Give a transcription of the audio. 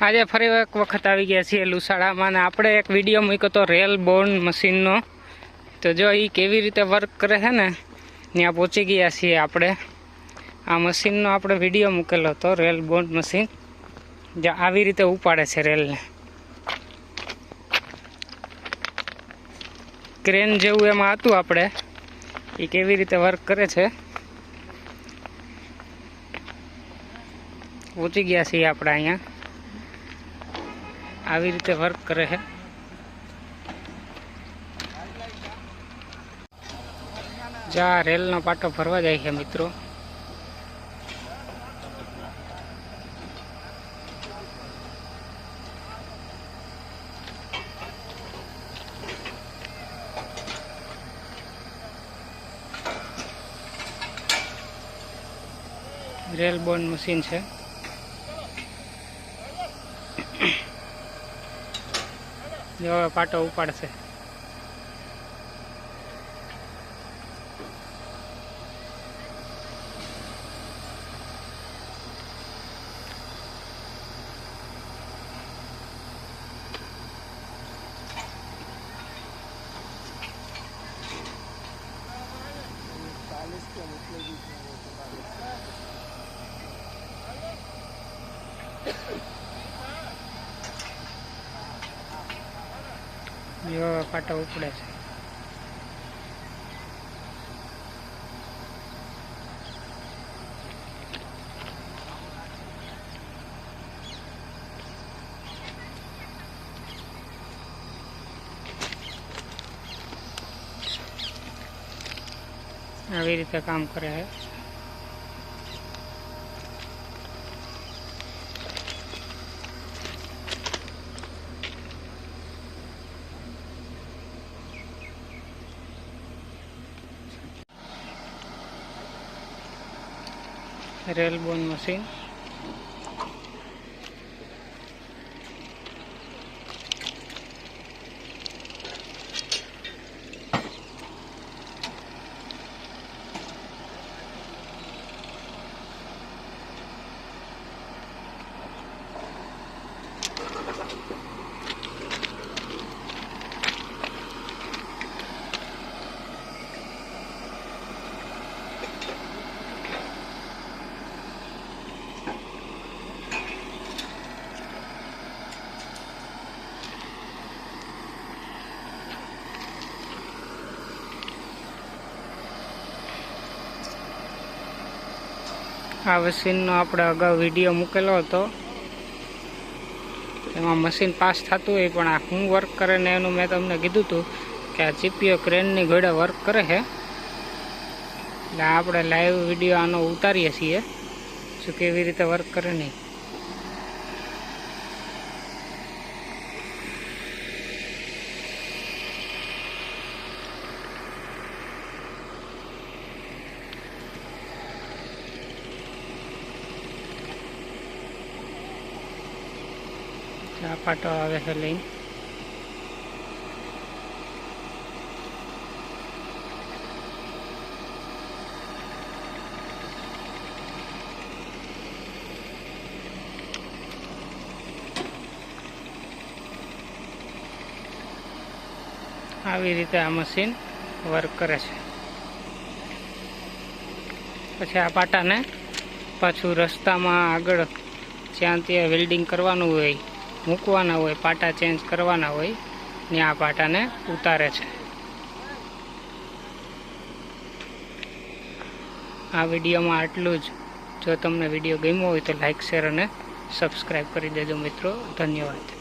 આજે ફરી એક વખત આવી ગયા છીએ લુસાડામાં, અને આપણે એક વિડીયો મૂક્યો તો રેલ બોર્ન મશીનનો. તો જો એ કેવી રીતે વર્ક કરે છે ને, ત્યાં પહોંચી ગયા છીએ આપણે. આ મશીનનો આપણે વિડીયો મૂકેલો હતો, રેલ બોર્ન મશીન, જે આવી રીતે ઉપાડે છે રેલને. ક્રેન જેવું એમાં હતું આપણે, એ કેવી રીતે વર્ક કરે છે. પહોંચી ગયા છીએ આપણે અહીંયા. આવી રીતે વર્ક કરે છે. જ્યાં રેલનો પાટો ભરવા જાય છે મિત્રો. રેલ બોર્ન મશીન છે. જો પાટો ઉપાડશે. જો પાટો ઉપડે છે. આવી રીતે કામ કરે છે. Rail Born machine. આ મશીનનો આપણે અગાઉ વિડીયો મૂકેલો હતો. એમાં મશીન પાસ થતું હોય, પણ આ શું વર્ક કરે ને એનું મેં તમને કીધું હતું કે આ ચીપીઓ ક્રેનની ઘોડે વર્ક કરે છે. એટલે આપણે લાઈવ વિડીયો આનો ઉતારીએ છીએ, શું કેવી રીતે વર્ક કરે નહીં. આ પાટો આવે છે લઈને. આવી રીતે આ મશીન વર્ક કરે છે. પછી આ પાટાને પાછું રસ્તામાં આગળ જ્યાં ત્યાં વેલ્ડિંગ કરવાનું હોય, મૂકવાના હોય, પાટા ચેન્જ કરવાના હોય, ને આ પાટાને ઉતારે છે. આ વિડીયોમાં આટલું જ. જો તમને વિડીયો ગમ્યો હોય તો લાઈક, શેર અને સબસ્ક્રાઈબ કરી દેજો મિત્રો. ધન્યવાદ.